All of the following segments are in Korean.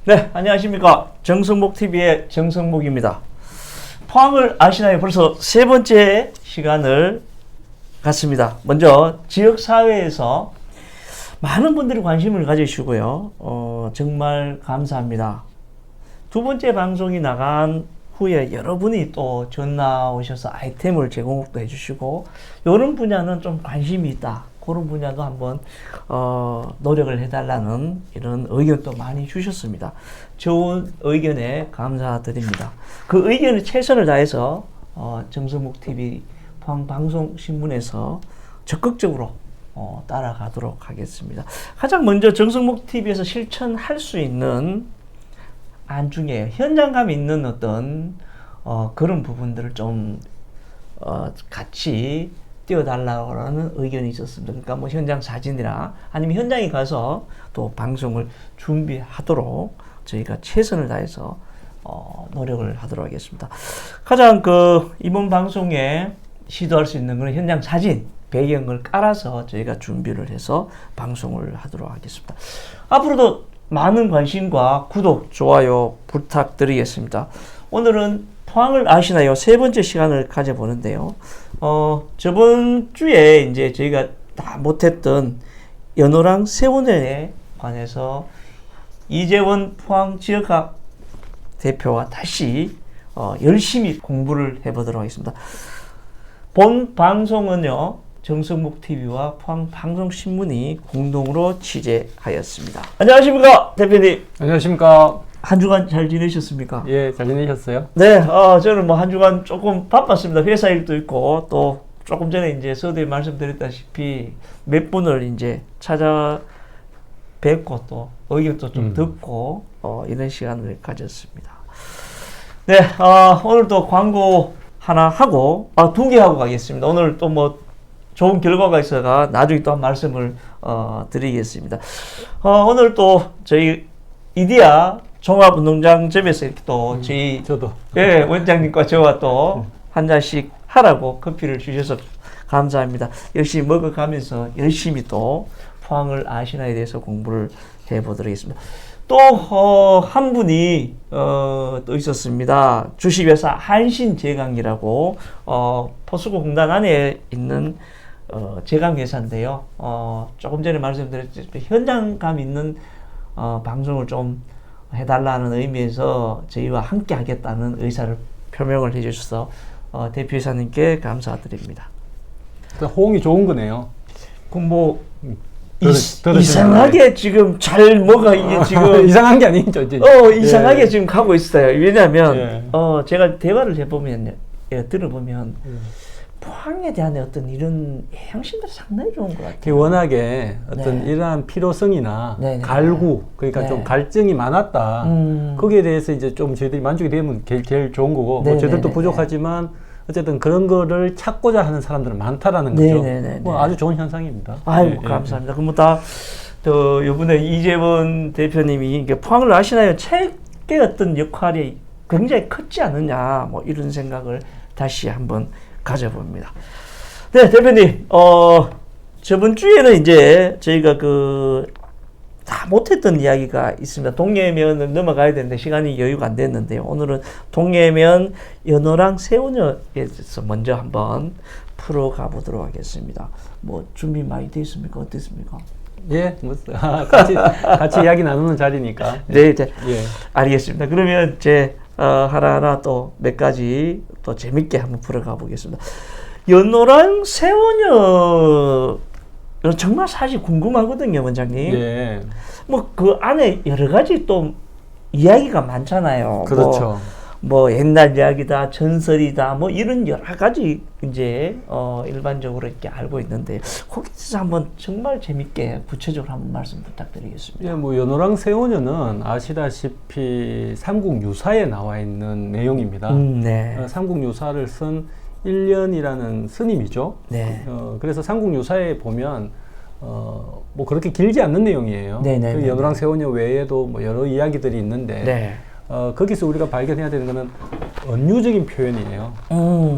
네, 안녕하십니까. 정성목TV의 정성목입니다. 포항을 아시나요? 벌써 세 번째 시간을 갖습니다. 먼저 지역사회에서 많은 분들이 관심을 가지시고요. 정말 감사합니다. 두 번째 방송이 나간 후에 여러분이 또 전화 오셔서 아이템을 제공도 해주시고, 이런 분야는 좀 관심이 있다, 그런 분야도 한번 노력을 해달라는 이런 의견도 많이 주셨습니다. 좋은 의견에 감사드립니다. 그 의견에 최선을 다해서 정성목TV 포항방송신문에서 적극적으로 따라가도록 하겠습니다. 가장 먼저 정성목TV에서 실천할 수 있는 안 중에 현장감 있는 어떤 그런 부분들을 좀 같이 띄워달라는 의견이 있었습니다. 그러니까 뭐 현장 사진이나 아니면 현장에 가서 또 방송을 준비하도록 저희가 최선을 다해서 노력을 하도록 하겠습니다. 가장 이번 방송에 시도할 수 있는 것은 현장 사진 배경을 깔아서 저희가 준비를 해서 방송을 하도록 하겠습니다. 앞으로도 많은 관심과 구독, 좋아요 부탁드리겠습니다. 오늘은 포항을 아시나요? 세 번째 시간을 가져보는데요. 저번 주에 이제 저희가 다 못했던 연호랑 세운회에 관해서 이재원 포항 지역학 대표와 다시 열심히 공부를 해보도록 하겠습니다. 본 방송은요, 정성목TV와 포항방송신문이 공동으로 취재하였습니다. 안녕하십니까, 대표님. 안녕하십니까. 한 주간 잘 지내셨습니까? 예, 잘 지내셨어요? 네, 저는 뭐 한 주간 조금 바빴습니다. 회사 일도 있고, 또 조금 전에 이제 서두에 말씀드렸다시피 몇 분을 이제 찾아뵙고 또 의견도 좀 듣고, 이런 시간을 가졌습니다. 네, 오늘 또 광고 하나 하고, 두 개 하고 가겠습니다. 오늘 또 뭐 좋은 결과가 있어가 나중에 또 한 말씀을 드리겠습니다. 오늘 또 저희 이디야 종합운동장점에서 이렇게 또 저도 예, 원장님과 저와 또 한 잔씩 하라고 커피를 주셔서 감사합니다. 열심히 먹어가면서 열심히 또 포항을 아시나에 대해서 공부를 해보도록 하겠습니다. 또 한 분이 또 있었습니다. 주식회사 한신제강이라고 포스코 공단 안에 있는 제강회사인데요. 조금 전에 말씀드렸듯이 현장감 있는 방송을 좀 해달라는 의미에서 저희와 함께 하겠다는 의사를 표명을 해주셔서 대표이사님께 감사드립니다. 호응이 좋은 거네요. 그럼 뭐 들으시면 이상하게 지금 잘 뭐가 이게 지금 이상한 게 아니죠. 이제. 이상하게 예. 지금 가고 있어요. 왜냐하면 예. 제가 대화를 해보면 들어보면 포항에 대한 어떤 이런 향심들이 상당히 좋은 것 같아요. 워낙에 어떤 네. 이러한 필요성이나 네네. 갈구, 그러니까 네. 좀 갈증이 많았다. 거기에 대해서 이제 좀 저희들이 만족이 되면 제일 좋은 거고, 뭐 저희들도 부족하지만 어쨌든 그런 거를 찾고자 하는 사람들은 많다라는 거죠. 뭐 아주 좋은 현상입니다. 아이고, 감사합니다. 그럼 또 이번에 이재원 대표님이 포항을 아시나요? 책의 어떤 역할이 굉장히 컸지 않느냐, 뭐 이런 생각을 다시 한번 가져봅니다. 네, 대표님, 저번 주에는 이제 저희가 다 못했던 이야기가 있습니다. 동해면을 넘어가야 되는데 시간이 여유가 안 됐는데요. 오늘은 동해면 연호랑 세운여에서 먼저 한번 풀어가 보도록 하겠습니다. 뭐 준비 많이 돼 있습니까? 어땠습니까? 예, 뭐 같이 이야기 나누는 자리니까. 네, 예. 알겠습니다. 그러면 하나하나 또 몇 가지 또 재밌게 한번 풀어가 보겠습니다. 연호랑 세운여 정말 사실 궁금하거든요, 원장님. 예. 뭐 그 안에 여러 가지 또 이야기가 많잖아요. 그렇죠. 뭐 옛날 이야기다, 전설이다, 뭐 이런 여러 가지 이제 일반적으로 이렇게 알고 있는데 거기서 한번 정말 재밌게 구체적으로 한번 말씀 부탁드리겠습니다. 예, 뭐 연호랑 세운여는 아시다시피 삼국유사에 나와 있는 내용입니다. 네. 삼국유사를 쓴 일련이라는 스님이죠. 네. 그래서 삼국유사에 보면 뭐 그렇게 길지 않는 내용이에요. 그 연호랑 세운여 외에도 뭐 여러 이야기들이 있는데 네. 거기서 우리가 발견해야 되는 거는 은유적인 표현이에요.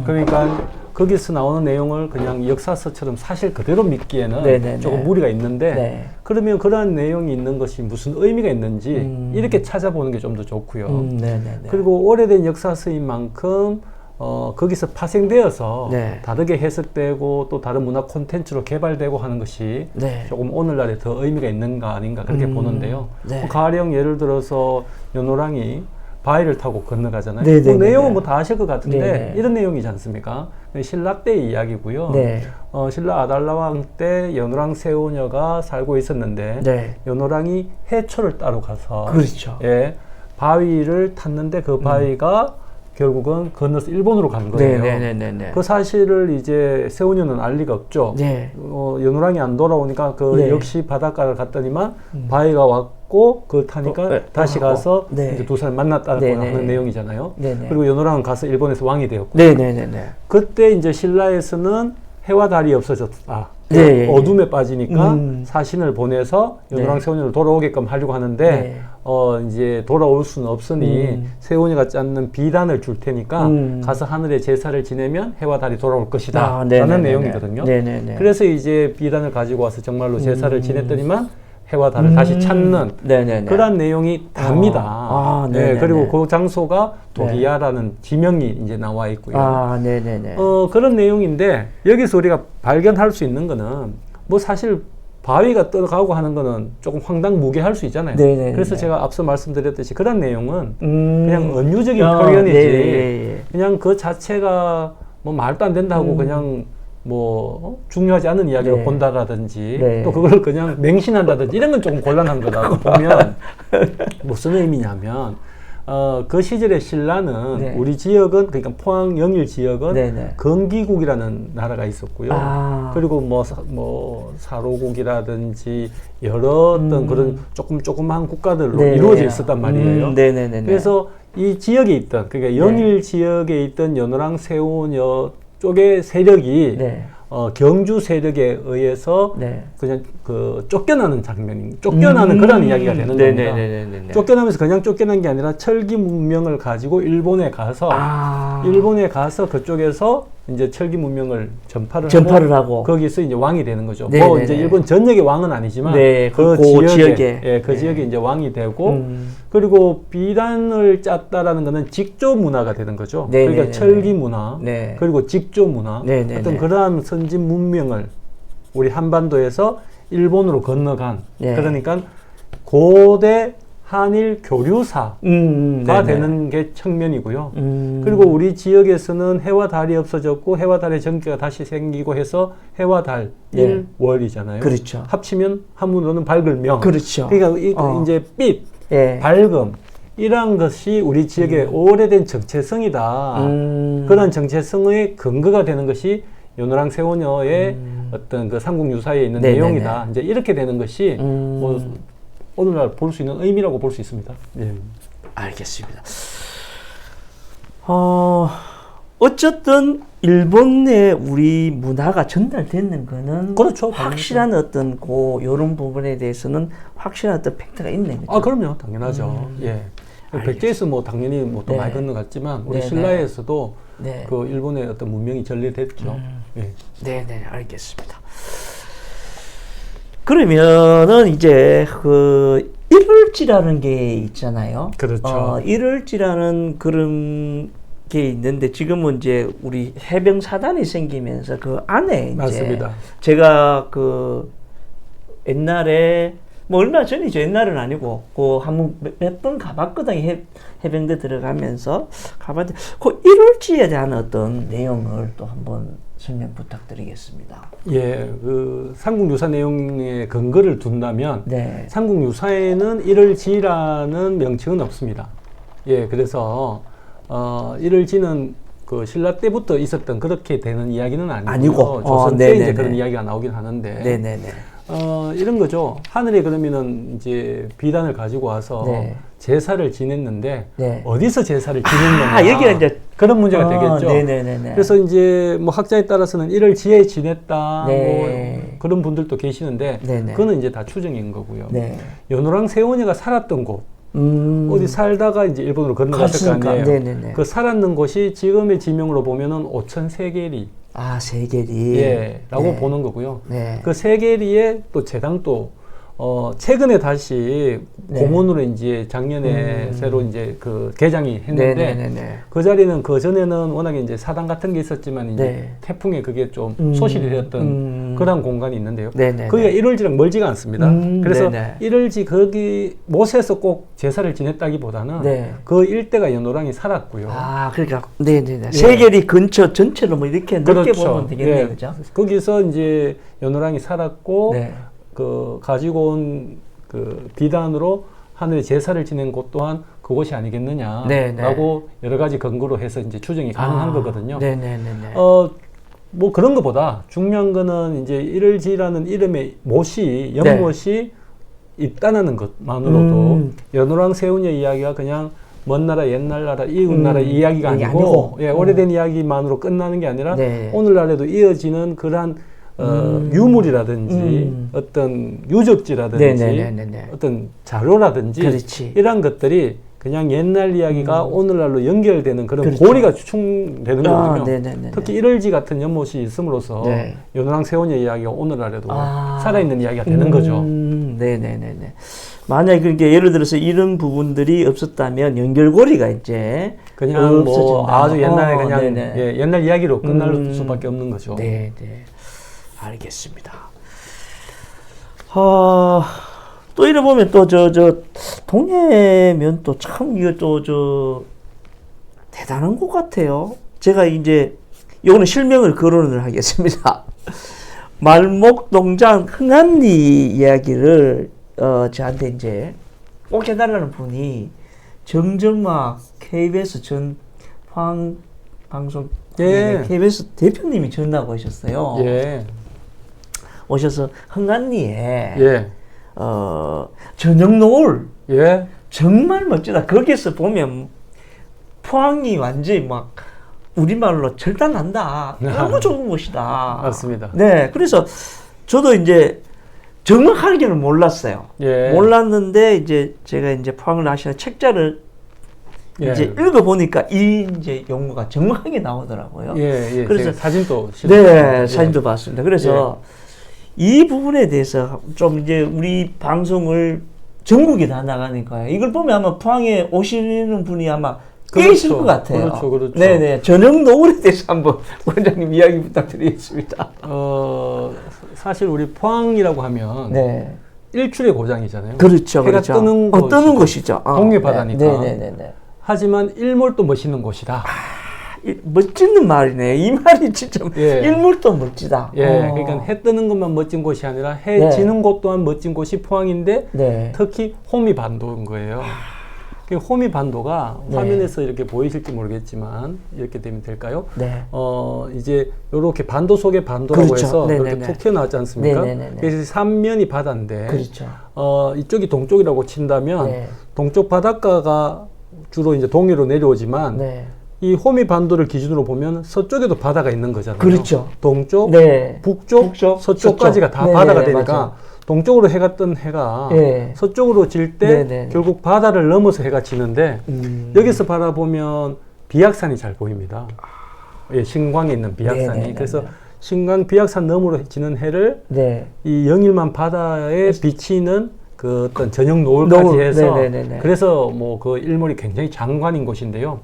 그러니까 거기서 나오는 내용을 그냥 역사서처럼 사실 그대로 믿기에는 네네네. 조금 무리가 있는데 네. 그러면 그러한 내용이 있는 것이 무슨 의미가 있는지 이렇게 찾아보는 게 좀 더 좋고요. 네네네. 그리고 오래된 역사서인 만큼 거기서 파생되어서 네. 다르게 해석되고 또 다른 문화 콘텐츠로 개발되고 하는 것이 네. 조금 오늘날에 더 의미가 있는가 아닌가 그렇게 보는데요. 네. 가령 예를 들어서 연호랑이 바위를 타고 건너가잖아요. 네네네네. 그 내용은 뭐 다 아실 것 같은데 네네. 이런 내용이지 않습니까? 신라 때의 이야기고요. 네. 신라 아달라왕 때 연호랑 세오녀가 살고 있었는데 네. 연호랑이 해초를 따러 가서 그렇죠. 예, 바위를 탔는데 그 바위가 결국은 건너서 일본으로 간 거예요. 네네네네. 그 사실을 이제 세오녀는 알 리가 없죠. 네. 연호랑이 안 돌아오니까 그 네. 역시 바닷가를 갔더니만 바위가 왔고 그 타니까 네. 다시 가서 네. 이제 두 사람 만났다고 네네. 하는 내용이잖아요. 네네. 그리고 연호랑은 가서 일본에서 왕이 되었고 네네네네. 그때 이제 신라에서는 해와 달이 없어졌다. 네. 어둠에 빠지니까 사신을 보내서 연호랑 네. 세오녀를 돌아오게끔 하려고 하는데 네. 이제 돌아올 수는 없으니 세오녀가 짰는 비단을 줄 테니까 가서 하늘에 제사를 지내면 해와 달이 돌아올 것이다 라는 내용이거든요. 네네네. 그래서 이제 비단을 가지고 와서 정말로 제사를 지냈더니만 해와 달을 다시 찾는 네네네. 그런 내용이 답니다. 네네네. 네, 그리고 그 장소가 도기야라는 지명이 이제 나와 있고요. 네네네. 그런 내용인데 여기서 우리가 발견할 수 있는 거는 뭐 사실 바위가 떠가고 하는 거는 조금 황당무계할 수 있잖아요. 네네네. 그래서 제가 앞서 말씀드렸듯이 그런 내용은 그냥 은유적인 표현이지 네. 그냥 그 자체가 뭐 말도 안 된다고 그냥 뭐 중요하지 않은 이야기로 네. 본다라든지 네. 또 그걸 그냥 맹신한다든지 이런 건 조금 곤란한 거다 보면 무슨 의미냐면 그 시절의 신라는 네. 우리 지역은 그러니까 포항 영일 지역은 네네. 건기국이라는 나라가 있었고요. 그리고 뭐 사로국이라든지 여러 어떤 그런 조그만 국가들로 네네. 이루어져 있었단 말이에요. 네네네. 그래서 이 지역에 있던 그러니까 영일 지역에 있던 연호랑 세오녀 쪽의 세력이 네. 경주 세력에 의해서 네. 그냥 그 쫓겨나는 쫓겨나는 그런 이야기가 되는 겁니다. 네네네네. 쫓겨나면서 그냥 쫓겨난 게 아니라 철기 문명을 가지고 일본에 가서 그쪽에서 이제 철기 문명을 전파를 하고 거기서 이제 왕이 되는 거죠. 네네네. 뭐 이제 일본 전역의 왕은 아니지만 네, 그 지역에 예, 그 지역에 이제 왕이 되고 그리고 비단을 짰다라는 거는 직조 문화가 되는 거죠. 네네네네. 그러니까 철기 문화 네. 그리고 직조 문화 네네네. 어떤 그러한 선진 문명을 우리 한반도에서 일본으로 건너간 그러니까 고대 한일 교류사가 되는 게 측면이고요. 그리고 우리 지역에서는 해와 달이 없어졌고 해와 달의 전기가 다시 생기고 해서 해와 달 일월이잖아요. 그렇죠. 합치면 한문으로는 밝을 명. 그렇죠. 그러니까 이제 빛, 밝음 이러한 것이 우리 지역의 오래된 정체성이다. 그런 정체성의 근거가 되는 것이 연호랑 세오녀의 어떤 그 삼국유사에 있는 내용이다. 이제 이렇게 되는 것이 뭐 오늘날 볼 수 있는 의미라고 볼 수 있습니다. 예. 알겠습니다. 어쨌든 일본에 우리 문화가 전달되는 거는 그렇죠. 확실한 어떤 이런 부분에 대해서는 확실한 어떤 팩트가 있네. 그렇죠? 그럼요. 당연하죠. 예. 백제에서 뭐 당연히 뭐 또 많이 건너갔지만 우리 신라에서도 그 일본의 어떤 문명이 전래됐죠. 예. 네네, 알겠습니다. 그러면은 이제 그 일월지라는 게 있잖아요. 그렇죠. 일월지라는 그런 게 있는데 지금은 이제 우리 해병 사단이 생기면서 그 안에 이제 맞습니다. 제가 그 옛날에 뭐 얼마 전이죠. 옛날은 아니고 그 한번 몇 번 가봤거든요. 해병대 들어가면서 가봤는데 그 일월지에 대한 어떤 내용을 또 한번 설명 부탁드리겠습니다. 예, 그 삼국유사 내용에 근거를 둔다면 삼국유사에는 일월지라는 명칭은 없습니다. 예, 그래서 일월지는 그 신라 때부터 있었던 그렇게 되는 이야기는 아니고 조선 때 이제 그런 이야기가 나오긴 하는데 이런 거죠. 하늘에 그러면은 이제 비단을 가지고 와서 제사를 지냈는데 어디서 제사를 지냈느냐 여기가 이제 그런 문제가 되겠죠. 그래서 이제 뭐 학자에 따라서는 일월지에 지냈다 뭐 그런 분들도 계시는데 그거는 이제 다 추정인 거고요. 연호랑 세오녀가 살았던 곳 어디 살다가 이제 일본으로 건너갔을 거 아니에요. 네네네. 그 살았는 곳이 지금의 지명으로 보면은 오천 세계리. 아, 세계리. 예, 라고 네. 보는 거고요. 네. 그 세계리에 또 재당도 최근에 다시 네. 공원으로 이제 작년에 새로 이제 그 개장이 했는데 네네네네. 그 자리는 그 전에는 워낙에 이제 사당 같은 게 있었지만 이제 네. 태풍에 그게 좀 소실이 되었던 그런 공간이 있는데요. 네네네. 거기가 일월지랑 멀지가 않습니다. 그래서 네네. 일월지 거기 못에서 꼭 제사를 지냈다기보다는 네. 그 일대가 연호랑이 살았고요. 아, 그러니까 네네네. 예. 세계리 근처 전체로 뭐 이렇게 넓게 그렇죠. 보면 되겠네요, 예. 그죠? 거기서 이제 연호랑이 살았고 네. 그 가지고 온 그 비단으로 하늘에 제사를 지낸 곳 또한 그곳이 아니겠느냐라고 네네. 여러 가지 근거로 해서 이제 추정이 가능한 거거든요. 네네네네. 뭐 그런 것보다 중요한 거는 이제 일월지라는 이름의 못이 연못이 있다는 것만으로도 연호랑 세운의 이야기가 그냥 먼 나라 옛날 나라 이웃 나라 이야기가 아니고 예, 오래된 이야기만으로 끝나는 게 아니라 네. 오늘날에도 이어지는 그러한 유물이라든지 어떤 유적지라든지 네네네네. 어떤 자료라든지 그렇지. 이런 것들이 그냥 옛날 이야기가 오늘날로 연결되는 그런 그렇죠. 고리가 추측되는 거거든요. 네네네네. 특히 일월지 같은 연못이 있음으로써 네. 연호랑 세원의 이야기가 오늘날에도 살아있는 이야기가 되는 거죠. 네네네네. 만약에 그게 예를 들어서 이런 부분들이 없었다면 연결고리가 이제 그냥 뭐 없어진다. 아주 옛날에 그냥 네네. 예, 옛날 이야기로 끝날 수밖에 없는 거죠. 네네. 알겠습니다. 또 이래 보면 또 동해면 또 참 이거 또 대단한 것 같아요. 제가 이제 요거는 실명을 거론을 하겠습니다. 말목동장 흥한리 이야기를 저한테 이제 꼭 해달라는 분이 정정막 KBS 전 방송 예. KBS 대표님이 전화가 오셨어요. 예. 오셔서 흥한리에 예. 저녁 노을 예. 정말 멋지다. 거기서 보면 포항이 완전히 막 우리말로 절단난다. 너무 좋은 곳이다. 맞습니다. 네, 그래서 저도 이제 정확하게는 몰랐어요. 예. 몰랐는데 이제 제가 이제 포항을 아시는 책자를 예. 이제 읽어보니까 이 이제 용어가 정확하게 나오더라고요. 예. 예. 그래서 사진도 네, 예. 사진도 봤습니다. 그래서 이 부분에 대해서 좀 이제 우리 방송을 전국에 다 나가니까요. 이걸 보면 아마 포항에 오시는 분이 아마 꽤 있을 것 같아요. 그렇죠. 네네. 저녁 노을에 대해서 한번 원장님 이야기 부탁드리겠습니다. 사실 우리 포항이라고 하면 네. 일출의 고장이잖아요. 그렇죠. 해가 그렇죠. 뜨는 뜨는 곳이죠. 동해 바다니까. 네네네. 하지만 일몰도 멋있는 곳이다. 멋지는 말이네. 이 말이 진짜 예. 일몰도 멋지다. 예, 그러니까 해 뜨는 것만 멋진 곳이 아니라 해 지는 곳 또한 멋진 곳이 포항인데 특히 호미반도인 거예요. 그 호미반도가 화면에서 이렇게 보이실지 모르겠지만 이렇게 되면 될까요? 네. 이제 이렇게 반도 속의 반도라고 그렇죠. 해서 네네네. 이렇게 톡 튀어나왔지 않습니까? 네네네네. 그래서 삼면이 바다인데 그렇죠. 이쪽이 동쪽이라고 친다면 네. 동쪽 바닷가가 주로 이제 동해로 내려오지만 네. 이 호미 반도를 기준으로 보면 서쪽에도 바다가 있는 거잖아요. 그렇죠. 동쪽, 네. 북쪽, 서쪽까지가 다 바다가 되니까 맞아요. 동쪽으로 해가 뜬 해가 서쪽으로 질 때 결국 바다를 넘어서 해가 지는데 여기서 바라보면 비악산이 잘 보입니다. 예, 신광에 있는 비악산이. 그래서 신광 비악산 너머로 지는 해를 이 영일만 바다에 비치는 그 어떤 저녁 노을까지 해서 그래서 뭐 그 일몰이 굉장히 장관인 곳인데요.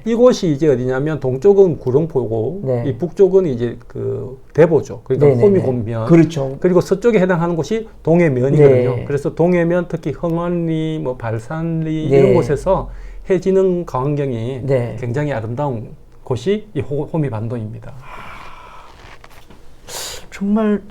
이곳이 이제 어디냐면 동쪽은 구룡포고 이 북쪽은 이제 그 대보죠. 그러니까 호미곤면. 그렇죠. 그리고 서쪽에 해당하는 곳이 동해면이거든요. 그래서 동해면 특히 흥원리, 뭐 발산리 이런 곳에서 해 지는 광경이 굉장히 아름다운 곳이 이 호미반도입니다. 정말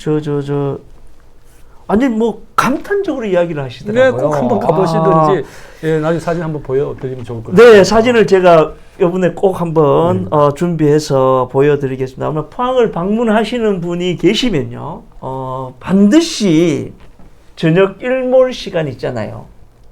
아니 뭐 감탄적으로 이야기를 하시더라고요. 네, 꼭 한번 가보시든지 예, 나중에 사진 한번 보여드리면 좋을 것 같아요. 네, 사진을 제가 이번에 꼭 한번 준비해서 보여드리겠습니다. 아마 포항을 방문하시는 분이 계시면요, 반드시 저녁 일몰 시간 있잖아요.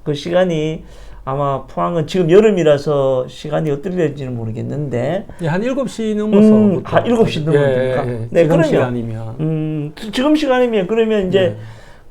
그 시간이 아마 포항은 지금 여름이라서 시간이 어떻게 될지는 모르겠는데 예, 한 7시 넘어서 한 7시 넘으니까 네, 지금 시간이면 지금 시간이면 그러면 이제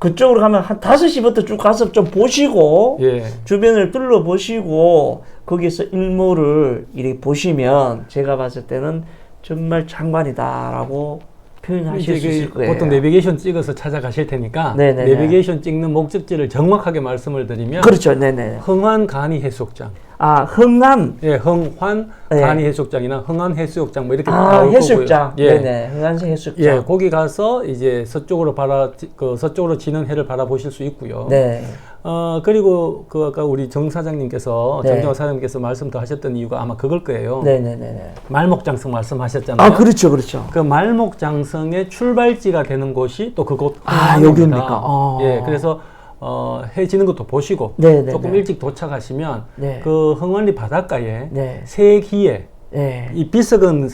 그쪽으로 가면 한 5시부터 쭉 가서 좀 보시고 예. 주변을 둘러보시고 거기서 일몰을 이렇게 보시면 제가 봤을 때는 정말 장관이다라고 표현하실 수 있을 거예요. 보통 내비게이션 찍어서 찾아가실 테니까 네네네. 내비게이션 찍는 목적지를 정확하게 말씀을 드리면 그렇죠. 네네. 흥환 간이 해수욕장. 아, 흥남. 예, 흥환 네. 간이 해수욕장이나 흥안 해수욕장 뭐 이렇게 아, 나올 해수욕장. 거고요. 예. 네네. 흥안시 해수욕장. 예, 거기 가서 이제 서쪽으로 서쪽으로 지는 해를 바라보실 수 있고요. 네. 그리고 아까 우리 정 사장님께서, 네. 정정화 사장님께서 말씀 더 하셨던 이유가 아마 그걸 거예요. 네네네. 말목장성 말씀하셨잖아요. 아, 그렇죠. 그렇죠. 그 말목장성의 출발지가 되는 곳이 또 그곳. 아, 흥안입니다. 여기입니까? 예, 그래서 해 지는 것도 보시고 네네네. 조금 일찍 도착하시면 네. 그 흥안리 바닷가에 네. 세기에 네. 이 비석은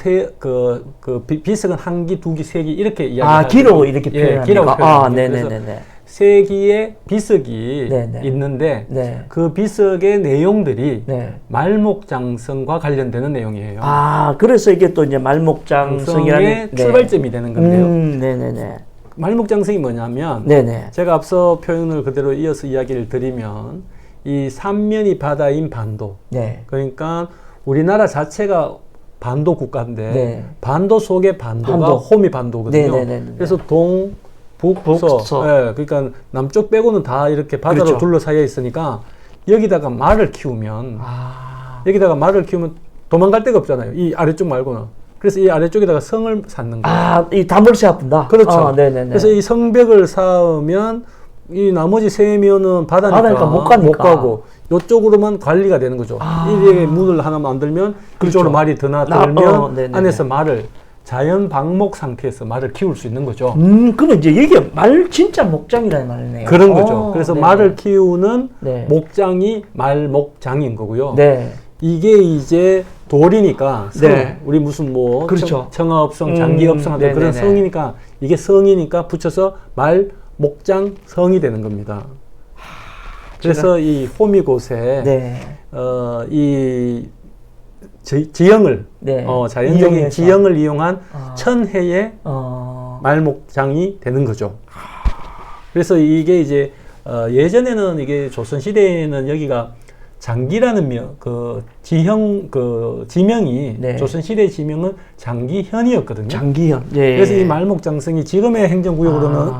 비석은 한 기, 두 기, 세 기 이렇게 이야기하죠. 아, 기로 이렇게 표현합니까? 기라고 아, 표현합니다. 네네네네. 세 기의 비석이 네네. 있는데 네. 그 비석의 내용들이 네. 말목장성과 관련되는 내용이에요. 아, 그래서 이게 또 이제 말목장성이라는 장성의 출발점이 되는 건데요. 네네네. 말목장성이 뭐냐면 네네. 제가 앞서 표현을 그대로 이어서 이야기를 드리면 이 삼면이 바다인 반도. 네. 그러니까 우리나라 자체가 반도 국가인데 네. 반도 속의 반도가 반도. 호미 반도거든요. 네네네네. 그래서 동, 북, 북서. 서. 예, 그러니까 남쪽 빼고는 다 이렇게 바다로 그렇죠. 둘러싸여 있으니까 여기다가 말을 키우면 아. 여기다가 말을 키우면 도망갈 데가 없잖아요. 이 아래쪽 말고는. 그래서 이 아래쪽에다가 성을 쌓는 거예요. 아, 이 담벌새 아픈다. 그렇죠. 네네네. 그래서 이 성벽을 쌓으면 이 나머지 세 면은 바다니까 못 가니까. 가고 요쪽으로만 관리가 되는 거죠. 이게 문을 하나 만들면 그쪽으로 말이 드나들면 안에서 말을 자연 방목 상태에서 말을 키울 수 있는 거죠. 그러면 이제 이게 말 진짜 목장이라는 말이네요. 그런 거죠. 그래서 네네. 말을 키우는 네. 목장이 말목장인 거고요. 네. 이게 이제 돌이니까 성, 네. 우리 무슨 뭐 그렇죠. 청하업성, 장기업성 하는 그런 네네네. 성이니까 이게 성이니까 붙여서 말 목장 성이 되는 겁니다. 그래서 이 호미곶에 네. 이 지형을 네. 자연적인 이용해서. 지형을 이용한 천혜의 어. 말목장이 되는 거죠. 그래서 이게 이제 예전에는 이게 조선 시대에는 여기가 장기라는 지명이 네. 조선 시대 지명은 장기현이었거든요. 장기현. 예. 그래서 이 말목장성이 지금의 행정구역으로는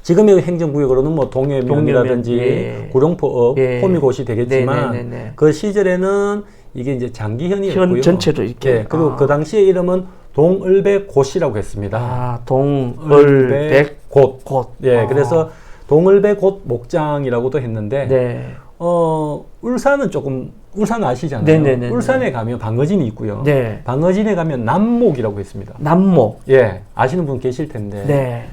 지금의 행정구역으로는 뭐 동해면이라든지 예. 구룡포읍, 예. 호미곶이 되겠지만 네네네네. 그 시절에는 이게 이제 장기현이었고요. 현 전체로 이렇게. 예, 그리고 그 당시의 이름은 동을배곶이라고 했습니다. 아, 동을백곶. 예, 그래서 동을배곶 목장이라고도 했는데 네. 울산 아시잖아요. 네네네네. 울산에 가면 방어진이 있고요. 네. 방어진에 가면 남목이라고 있습니다. 남목. 예, 아시는 분 계실 텐데. 네.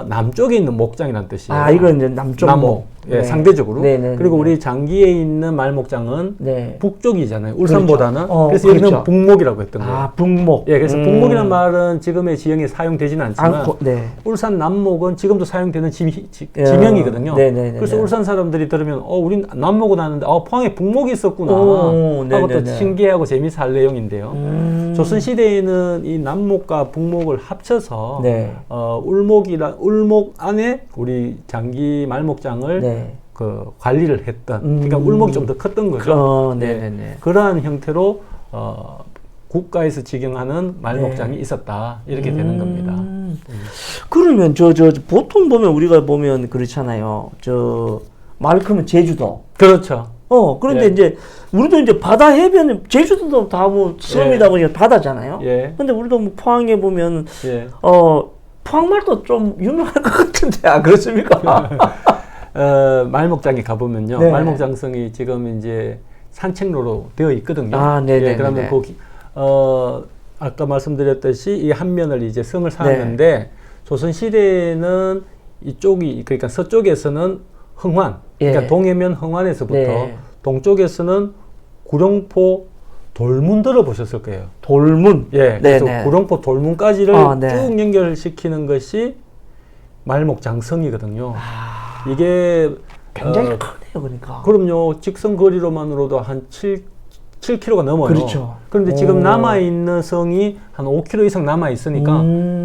남쪽에 있는 목장이라는 뜻이에요. 아, 이건 이제 남쪽 남목. 예, 네. 상대적으로. 네네네. 그리고 우리 장기에 있는 말목장은 네. 북쪽이잖아요. 울산보다는. 그렇죠. 그래서 그렇죠. 여기는 북목이라고 했던 거예요. 아, 북목. 예, 그래서 북목이라는 말은 지금의 지형에 사용되지는 않지만 네. 울산 남목은 지금도 사용되는 지명이거든요. 네네네. 그래서 울산 사람들이 들으면 우린 남목은 아는데 포항에 북목이 있었구나 오, 하고 또 네네네. 신기하고 재미있어 할 내용인데요. 조선 시대에는 이 남목과 북목을 합쳐서 네. 울목 안에 우리 장기 말목장을 네. 관리를 했던 그러니까 울목이 좀 더 컸던 거죠. 네네네. 그러한 형태로 국가에서 지경하는 말목장이 있었다 이렇게 되는 겁니다. 그러면 보통 보면 우리가 보면 그렇잖아요. 말 크면 제주도. 그렇죠. 그런데 예. 이제 우리도 이제 바다 해변 제주도도 다 뭐 섬이다 보니까 바다잖아요. 예. 근데 우리도 뭐 포항에 보면 예. 포항말도 좀 유명할 것 같은데 안 그렇습니까? 말목장에 가보면요. 네. 말목장성이 지금 이제 산책로로 되어 있거든요. 아, 네네. 예, 그러면 아까 말씀드렸듯이 이 한 면을 이제 성을 쌓았는데 조선 시대에는 이쪽이 그러니까 서쪽에서는 흥환, 그러니까 예. 동해면 흥환에서부터 네. 동쪽에서는 구룡포 돌문 들어보셨을 거예요. 돌문. 예, 그래서 네네. 구룡포 돌문까지를 네. 쭉 연결시키는 것이 말목장성이거든요. 이게 굉장히 크네요, 그러니까. 그럼요. 직선 거리로만으로도 한 7km가 넘어요. 그렇죠. 그런데 지금 남아있는 성이 한 5km 이상 남아있으니까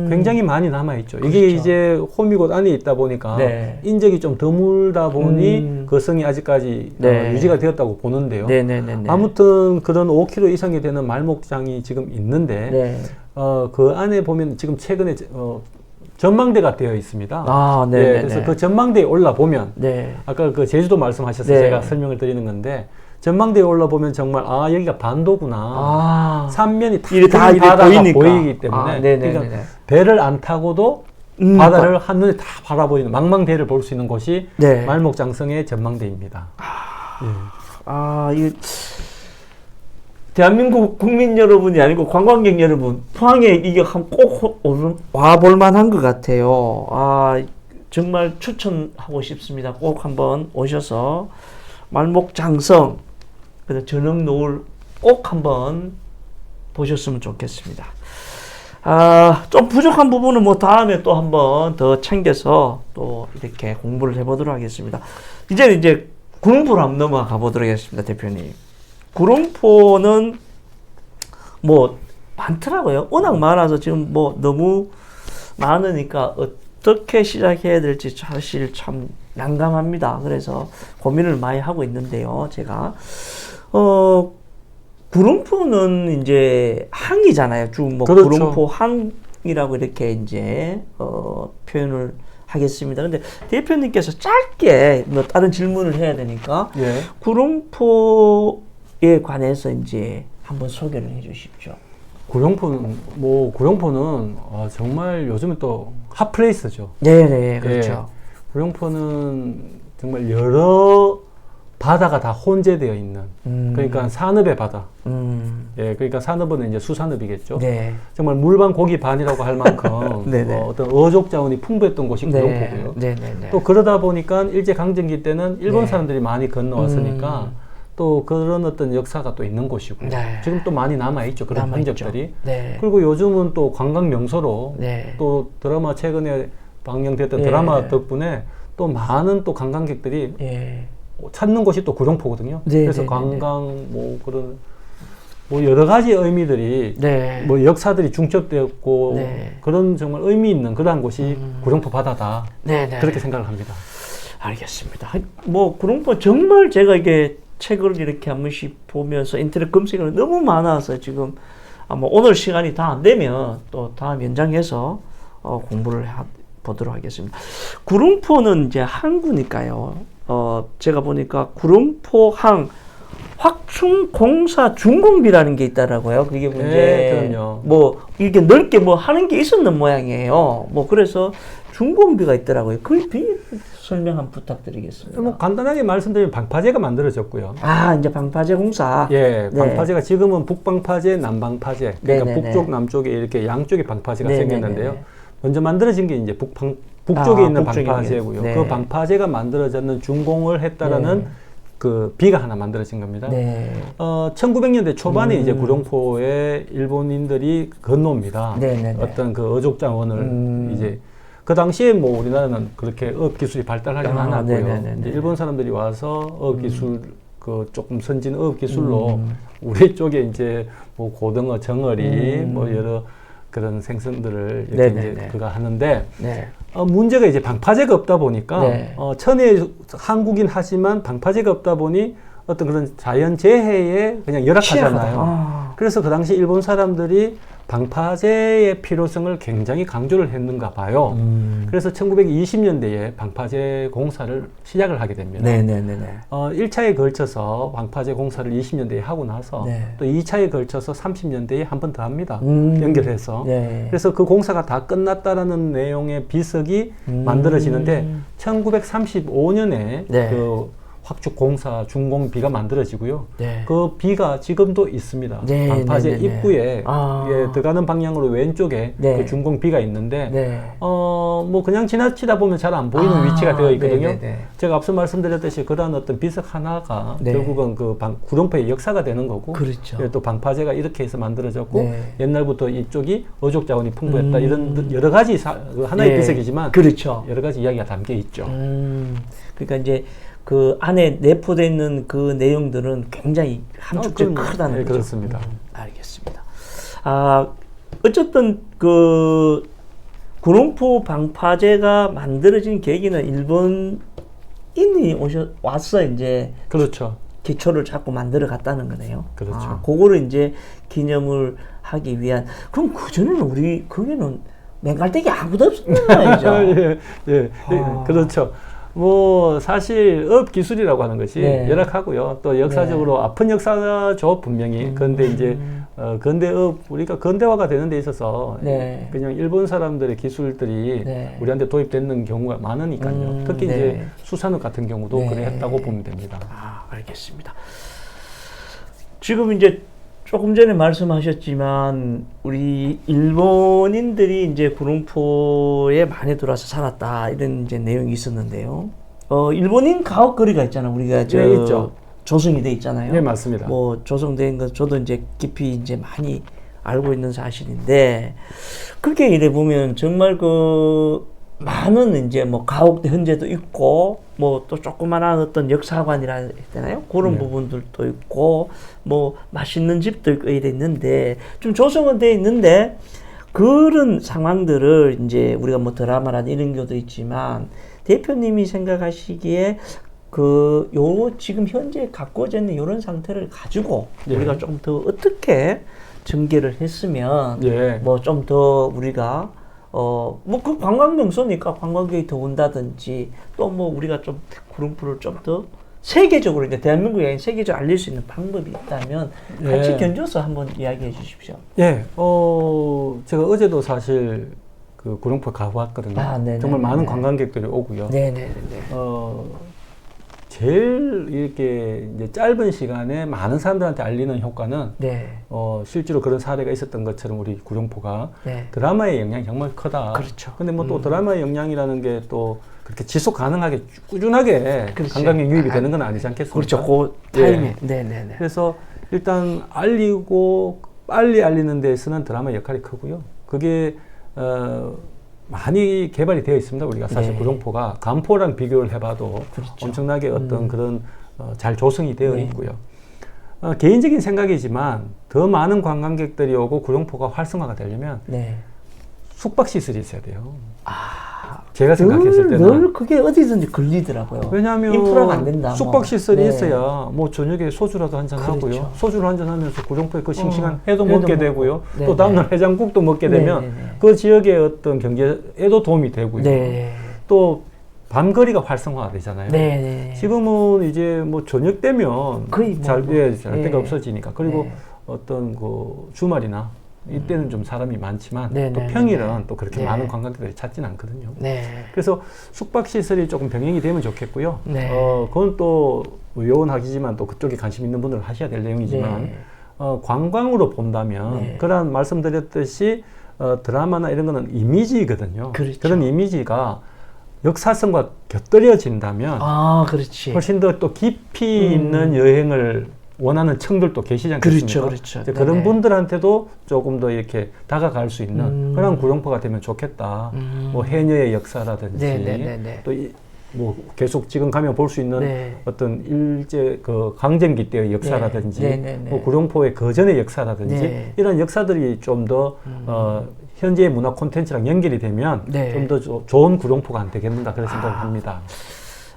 굉장히 많이 남아있죠. 이게 그렇죠. 이제 호미곶 안에 있다 보니까 네. 인적이 좀 드물다 보니 그 성이 아직까지 네. 유지가 되었다고 보는데요. 네네네. 아무튼 그런 5km 이상이 되는 말목장이 지금 있는데 네. 그 안에 보면 지금 최근에 전망대가 되어 있습니다. 아, 네. 예, 그래서 그 전망대에 올라보면 네. 아까 그 제주도 말씀하셔서 네. 제가 설명을 드리는 건데 전망대에 올라보면 정말 여기가 반도구나. 삼면이 다 이렇게 바다가 보이니까. 보이기 때문에 그러니까 배를 안 타고도 바다를 한눈에 다 바라보이는 망망대해를 볼 수 있는 곳이 네. 말목장성의 전망대입니다. 이 대한민국 국민 여러분이 아니고 관광객 여러분, 포항에 이게 꼭 와볼 만한 것 같아요. 정말 추천하고 싶습니다. 꼭 한번 오셔서 말목장성, 그리고 저녁 노을 꼭 한번 보셨으면 좋겠습니다. 좀 부족한 부분은 뭐 다음에 또 한번 더 챙겨서 또 이렇게 공부를 해보도록 하겠습니다. 이제 구름포로 한번 넘어가 보도록 하겠습니다, 대표님. 구름포는 뭐 많더라고요. 워낙 많아서 지금 뭐 너무 많으니까 어떻게 시작해야 될지 사실 참 난감합니다. 그래서 고민을 많이 하고 있는데요, 제가. 구름포는 이제 항이잖아요. 뭐 그렇죠. 구름포 항이라고 이렇게 이제 표현을 하겠습니다. 근데 대표님께서 짧게 뭐 다른 질문을 해야 되니까 구름포에 관해서 이제 한번 소개를 해주십시오. 구룡포는 정말 요즘은 또 핫플레이스죠. 네네, 그렇죠. 구룡포는 정말 여러 바다가 다 혼재되어 있는, 그러니까 산업의 바다. 그러니까 산업은 이제 수산업이겠죠. 네. 정말 물반 고기 반이라고 할 만큼 어떤 어족 자원이 풍부했던 곳이 구룡포고요. 또 그러다 보니까 일제 강점기 때는 일본 사람들이 많이 건너왔으니까 또 그런 어떤 역사가 또 있는 곳이고 지금 또 많이 남아있죠. 그런 흔적들이. 그리고 요즘은 또 관광 명소로 또 드라마 최근에 방영됐던 드라마 덕분에 또 많은 또 관광객들이 찾는 곳이 또 구룡포거든요. 그래서 관광 그런 여러 가지 의미들이 뭐 역사들이 중첩되었고 그런 정말 의미 있는 그러한 곳이 구룡포 바다다. 그렇게 생각을 합니다. 알겠습니다. 뭐 구룡포 정말 제가 이게 책을 이렇게 한 번씩 보면서 인터넷 검색을 너무 많아서 지금 아마 오늘 시간이 다 안 되면 또 다음 연장해서 공부를 보도록 하겠습니다. 구름포는 이제 항구니까요. 제가 보니까 구름포항 확충공사 준공비라는 게 있더라고요. 그게 이제 뭐 이렇게 넓게 뭐 하는 게 있었는 모양이에요. 뭐 그래서 준공비가 있더라고요. 그 설명 한번 부탁드리겠습니다. 뭐 간단하게 말씀드리면 방파제가 만들어졌고요. 이제 방파제 공사. 방파제가 지금은 북방파제, 남방파제. 그러니까 북쪽, 남쪽에 이렇게 양쪽에 방파제가 생겼는데요. 먼저 만들어진 게 이제 북쪽에 있는 방파제고요. 그 방파제가 만들어졌는 준공을 했다라는 그 비가 하나 만들어진 겁니다. 1900년대 초반에 이제 구룡포에 일본인들이 건너옵니다. 어떤 그 어족장원을 이제 그 당시에 뭐 우리나라는 그렇게 어업 기술이 발달하지는 않았고요. 이제 일본 사람들이 와서 어업 기술 그 조금 선진 어업 기술로 우리 쪽에 이제 뭐 고등어, 정어리 뭐 여러 그런 생선들을 이렇게 이제 그가 하는데 문제가 이제 방파제가 없다 보니까 천혜 한국인 하지만 방파제가 없다 보니 어떤 그런 자연 재해에 그냥 열악하잖아요. 그래서 그 당시 일본 사람들이 방파제의 필요성을 굉장히 강조를 했는가 봐요. 그래서 1920년대에 방파제 공사를 시작을 하게 됩니다. 1차에 걸쳐서 방파제 공사를 20년대에 하고 나서 또 2차에 걸쳐서 30년대에 한 번 더 합니다. 연결해서. 그래서 그 공사가 다 끝났다라는 내용의 비석이 만들어지는데 1935년에 그 확축공사 준공비가 만들어지고요. 그 비가 지금도 있습니다. 방파제 입구에 들어가는 방향으로 왼쪽에 그 준공비가 있는데 뭐 그냥 지나치다 보면 잘 안 보이는 위치가 되어 있거든요. 제가 앞서 말씀드렸듯이 그러한 어떤 비석 하나가 결국은 그 구룡포의 역사가 되는 거고 또 방파제가 이렇게 해서 만들어졌고 옛날부터 이쪽이 어족 자원이 풍부했다 이런 여러 가지 하나의 비석이지만 여러 가지 이야기가 담겨 있죠. 그러니까 이제 그 안에 내포되어 있는 그 내용들은 굉장히 함축적으로 크다는 네, 거죠. 그렇습니다. 알겠습니다. 어쨌든 그 구룡포 방파제가 만들어진 계기는 일본인이 와서 이제 그렇죠. 기초를 잡고 만들어 갔다는 거네요. 그렇죠. 그거를 이제 기념을 하기 위한. 그럼 그전에는 거기는 맹갈대기 아무도 없었던 거죠. 예, 그렇죠. 뭐 사실 업 기술이라고 하는 것이 네. 열악하고요. 또 역사적으로 아픈 역사죠 분명히. 그런데 이제 근대업 우리가 근대화가 되는 데 있어서 그냥 일본 사람들의 기술들이 우리한테 도입되는 경우가 많으니까요. 특히 이제 수산업 같은 경우도 그래 했다고 보면 됩니다. 알겠습니다. 지금 이제 조금 전에 말씀하셨지만 우리 일본인들이 이제 구룡포에 많이 들어와서 살았다 이런 이제 내용이 있었는데요. 일본인 가옥거리가 있잖아요. 우리가 있죠. 조성이 돼 있잖아요. 네, 맞습니다. 뭐 조성된 건 저도 이제 깊이 이제 많이 알고 있는 사실인데 그렇게 이래 보면 정말 그 많은 이제 뭐 가옥도 현재도 있고 뭐 또 조그만한 어떤 역사관이라 해야 되나요? 그런 부분들도 있고 뭐 맛있는 집도 있고 이랬는데 좀 조성은 돼 있는데 그런 상황들을 이제 우리가 뭐 드라마나 이런 것도 있지만 대표님이 생각하시기에 지금 현재 갖고져 있는 이런 상태를 가지고 우리가 좀 더 어떻게 전개를 했으면 뭐 좀 더 우리가 뭐 그 관광 명소니까 관광객이 더 온다든지 또 뭐 우리가 좀 구룡포를 좀 더 세계적으로 이제 대한민국이 아닌 세계적으로 알릴 수 있는 방법이 있다면 같이 견줘서 한번 이야기해 주십시오. 제가 어제도 사실 그 구룡포 가보았거든요. 정말 많은 관광객들이 오고요. 제일 이렇게 이제 짧은 시간에 많은 사람들한테 알리는 효과는 실제로 그런 사례가 있었던 것처럼 우리 구룡포가 드라마의 영향이 정말 크다. 그렇죠. 근데 뭐 또 드라마의 영향이라는 게 또 그렇게 지속 가능하게 꾸준하게 관광객 유입이 되는 건 아니지 않겠습니까? 그렇죠. 그 타임에. 그래서 일단 알리고 빨리 알리는 데서는 드라마의 역할이 크고요. 그게 많이 개발이 되어 있습니다. 우리가 사실 구룡포가 간포랑 비교를 해봐도 엄청나게 어떤 그런 잘 조성이 되어 있고요. 개인적인 생각이지만 더 많은 관광객들이 오고 구룡포가 활성화가 되려면 숙박시설이 있어야 돼요. 제가 생각했을 때는 늘 그게 어디든지 걸리더라고요. 왜냐하면 인프라가 안 된다. 숙박시설이 있어야 뭐 저녁에 소주라도 한잔 하고요. 소주를 한잔 하면서 구룡포에 그 싱싱한 회도 먹게 되고요. 또 다음날 해장국도 먹게 되면 그 지역의 어떤 경제에도 도움이 되고요. 또 밤거리가 활성화가 되잖아요. 지금은 이제 뭐 저녁 되면 거의 잘 데가 없어지니까. 그리고 어떤 그 주말이나 이때는 좀 사람이 많지만 또 평일은 또 그렇게 많은 관광객들이 찾지는 않거든요. 그래서 숙박시설이 조금 병행이 되면 좋겠고요. 그건 또 요원하기지만 또 그쪽에 관심 있는 분들은 하셔야 될 내용이지만 관광으로 본다면 그런 말씀드렸듯이 드라마나 이런 거는 이미지거든요. 그런 이미지가 역사성과 곁들여진다면 훨씬 더 또 깊이 있는 여행을 원하는 층들도 계시지 않겠습니까? 그런 분들한테도 조금 더 이렇게 다가갈 수 있는 그런 구룡포가 되면 좋겠다. 뭐 해녀의 역사라든지 또 뭐 계속 지금 가면 볼 수 있는 어떤 일제 그 강점기 때의 역사라든지 뭐 구룡포의 거전의 역사라든지 이런 역사들이 좀 더 현재의 문화 콘텐츠랑 연결이 되면 좀 더 좋은 구룡포가 안 되겠는가 그런 생각을 합니다.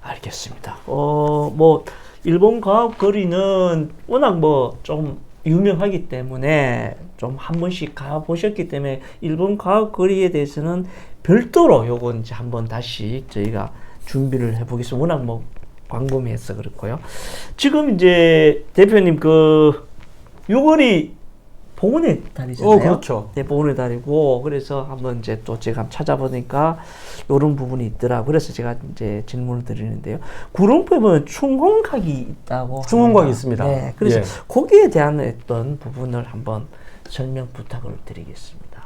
알겠습니다. 뭐 일본 가옥거리는 워낙 뭐 좀 유명하기 때문에 좀 한 번씩 가보셨기 때문에 일본 가옥거리에 대해서는 별도로 요건 이제 한번 다시 저희가 준비를 해보겠습니다. 워낙 뭐 광범위해서 그렇고요. 지금 이제 대표님 요거리 봉헌의 달이잖아요. 그렇죠. 봉헌의 달이고 그래서 한번 이제 또 제가 찾아보니까 이런 부분이 있더라. 그래서 제가 이제 질문을 드리는데요. 구룡포에 보면 충홍각이 있다고. 충홍각이 있습니다. 그래서 거기에 대한 어떤 부분을 한번 설명 부탁을 드리겠습니다.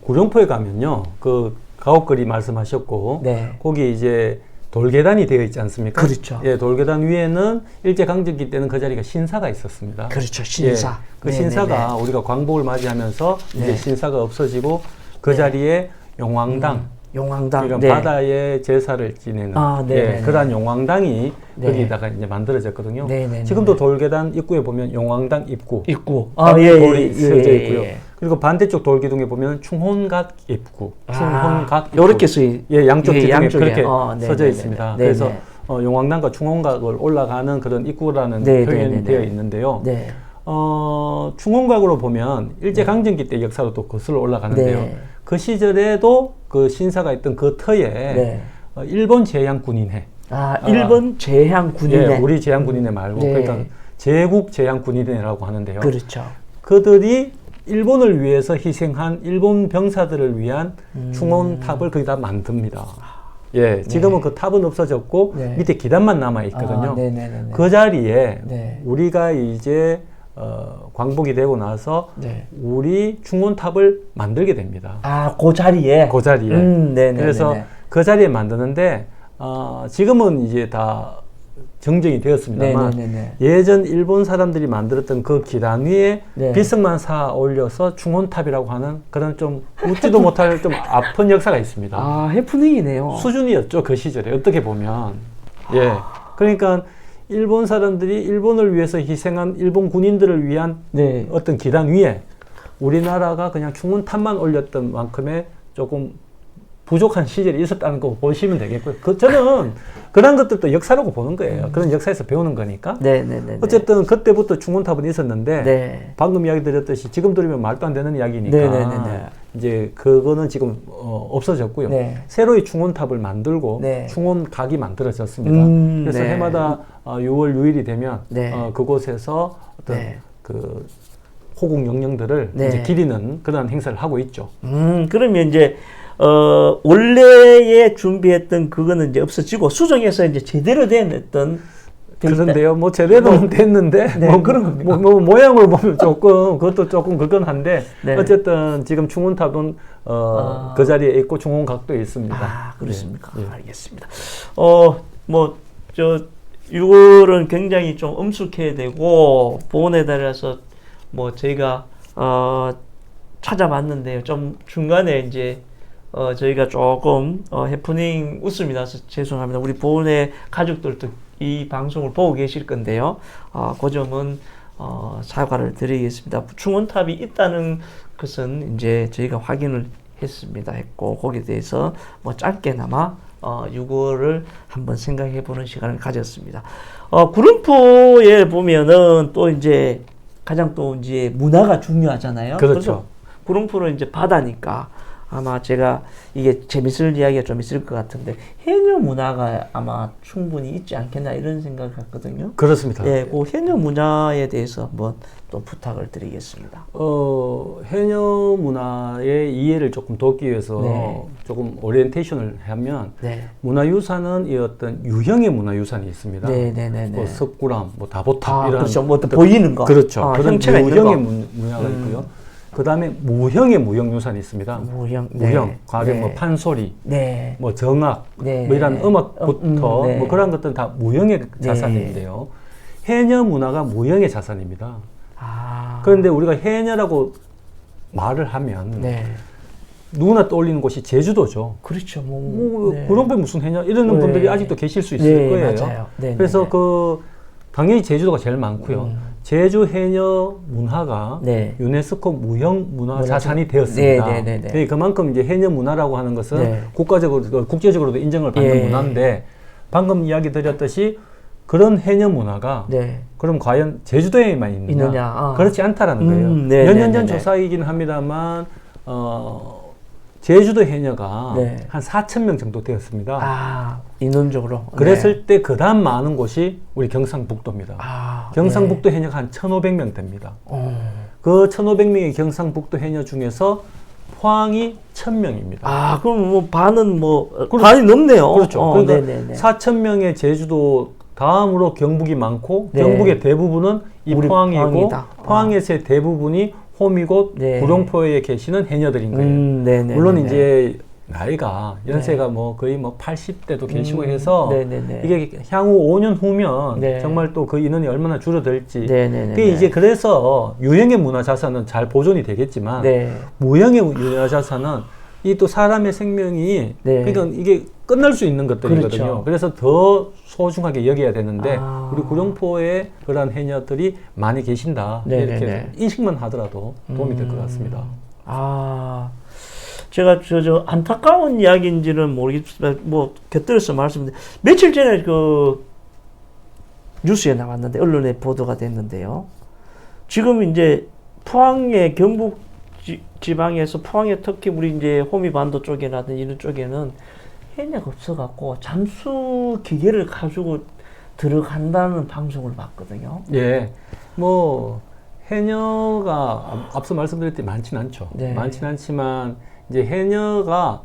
구룡포에 가면요, 그 가옥거리 말씀하셨고, 거기 이제 돌계단이 되어 있지 않습니까? 그렇죠. 돌계단 위에는 일제강점기 때는 그 자리가 신사가 있었습니다. 그렇죠. 신사. 그 신사가 우리가 광복을 맞이하면서 이제 신사가 없어지고 그 자리에 용왕당, 용왕당. 그러니까 네. 바다에 제사를 지내는 그러한 용왕당이 거기다가 이제 만들어졌거든요. 지금도 돌계단 입구에 보면 용왕당 입구. 돌이 세워져 있고요. 그리고 반대쪽 돌기둥에 보면 충혼각 입구. 충혼각 입구. 요렇게 쓰이. 양쪽 기둥에 그렇게 써져 써져 있습니다. 그래서 용왕당과 충혼각을 올라가는 그런 입구라는 표현이 되어 있는데요. 충혼각으로 보면 일제강점기 때 역사로 또 거슬러 올라가는데요. 그 시절에도 그 신사가 있던 그 터에 일본 제향군인회. 일본 제향군인회. 우리 제향군인회 말고 그러니까 제국 제향군인회라고 하는데요. 그렇죠. 그들이 일본을 위해서 희생한 일본 병사들을 위한 충원탑을 거기다 만듭니다. 지금은 그 탑은 없어졌고 밑에 기단만 남아 있거든요. 그 자리에 우리가 이제 광복이 되고 나서 우리 충원탑을 만들게 됩니다. 그 자리에? 그 자리에. 그래서 그 자리에 만드는데 지금은 이제 다 정정이 되었습니다만 예전 일본 사람들이 만들었던 그 기단 위에 비석만 쌓아 올려서 충원탑이라고 하는 그런 좀 웃지도 못할 좀 아픈 역사가 있습니다. 해프닝이네요. 수준이었죠, 그 시절에 어떻게 보면. 그러니까 일본 사람들이 일본을 위해서 희생한 일본 군인들을 위한 어떤 기단 위에 우리나라가 그냥 충원탑만 올렸던 만큼의 조금 부족한 시절이 있었다는 거 보시면 되겠고요. 저는 그런 것들도 역사라고 보는 거예요. 그런 역사에서 배우는 거니까. 어쨌든 그때부터 충원탑은 있었는데 방금 이야기 드렸듯이 지금 들으면 말도 안 되는 이야기니까 이제 그거는 지금 없어졌고요. 새로이 충원탑을 만들고 충원각이 만들어졌습니다. 그래서 해마다 6월 6일이 되면 그곳에서 어떤 그 호국 영령들을 이제 기리는 그런 행사를 하고 있죠. 그러면 이제 원래에 준비했던 그거는 이제 없어지고 수정해서 이제 제대로 된 어떤 그런데요, 뭐 제대로는 됐는데 뭐 그런 뭐 모양으로 보면 조금 그것도 조금 그건 한데 어쨌든 지금 충원탑은 그 자리에 있고 충원각도 있습니다. 그렇습니까? 알겠습니다. 뭐 저 6월은 굉장히 좀 엄숙해야 되고 보훈의 달이라서 뭐 저희가 찾아봤는데요. 좀 중간에 이제 저희가 조금 해프닝 웃음이 나서 죄송합니다. 우리 보훈의 가족들도 이 방송을 보고 계실 건데요. 그 점은 사과를 드리겠습니다. 충원탑이 있다는 것은 이제 저희가 확인을 했고 거기에 대해서 뭐 짧게나마 6월을 한번 생각해 보는 시간을 가졌습니다. 구름포에 보면은 또 이제 가장 또 이제 문화가 중요하잖아요. 그렇죠. 구름포는 이제 바다니까 아마 제가 이게 재밌을 이야기가 좀 있을 것 같은데 해녀 문화가 아마 충분히 있지 않겠나 이런 생각을 갖거든요. 그렇습니다. 그 해녀 문화에 대해서 한번 또 부탁을 드리겠습니다. 해녀 문화의 이해를 조금 돕기 위해서 조금 오리엔테이션을 하면 문화유산은 이 어떤 유형의 문화유산이 있습니다. 뭐 석굴암, 뭐 다보탑 이런 그렇죠. 뭐 보이는 거. 그렇죠. 그런 유형의 문화가 있고요. 그 다음에 무형의 무형유산이 있습니다. 무형. 과거 뭐 판소리, 뭐 정악, 뭐 이런 음악부터 뭐 그런 것들은 다 무형의 자산인데요. 해녀 문화가 무형의 자산입니다. 그런데 우리가 해녀라고 말을 하면 누구나 떠올리는 곳이 제주도죠. 그렇죠. 구름포에 무슨 해녀 이러는 분들이 아직도 계실 수 있을 거예요. 맞아요. 그래서 당연히 제주도가 제일 많고요. 제주 해녀 문화가 유네스코 무형 문화 자산이 되었습니다. 그만큼 이제 해녀 문화라고 하는 것은 국제적으로도 인정을 받는 문화인데 방금 이야기 드렸듯이 그런 해녀 문화가 그럼 과연 제주도에만 있느냐? 그렇지 않다라는 거예요. 몇 년 전 조사이긴 합니다만 제주도 해녀가 한 4,000명 정도 되었습니다. 인원적으로. 그랬을 때 그 다음 많은 곳이 우리 경상북도입니다. 경상북도 해녀가 한 1,500명 됩니다. 그 1,500명의 경상북도 해녀 중에서 포항이 1,000명입니다. 그럼 뭐 반은 반이 넘네요. 그렇죠. 그러니까 4,000명의 제주도 다음으로 경북이 많고 경북의 대부분은 이 포항이고 포항에서의 대부분이 홈이고 구룡포에 계시는 해녀들인 거예요. 물론 이제 나이가 연세가 뭐 거의 뭐 80대도 계시고 해서 이게 향후 5년 후면 정말 또 그 인원이 얼마나 줄어들지. 그게 이제 그래서 유형의 문화 자산은 잘 보존이 되겠지만 무형의 문화 자산은 이 또 사람의 생명이 네. 그러니까 이게 끝날 수 있는 것들이거든요. 그렇죠. 그래서 더 소중하게 여겨야 되는데 우리 구룡포에 그러한 해녀들이 많이 계신다. 네네네. 이렇게 인식만 하더라도 도움이 될 것 같습니다. 제가 저 안타까운 이야기인지는 모르겠지만 뭐 곁들여서 말씀드린 며칠 전에 그 뉴스에 나왔는데 언론에 보도가 됐는데요. 지금 이제 포항의 경북 지방에서 포항에 특히 우리 이제 호미반도 쪽이라든지 이런 쪽에는 해녀가 없어갖고 잠수 기계를 가지고 들어간다는 방송을 봤거든요. 예, 뭐 해녀가 앞서 말씀드렸듯이 많지는 않죠. 네. 많지는 않지만 이제 해녀가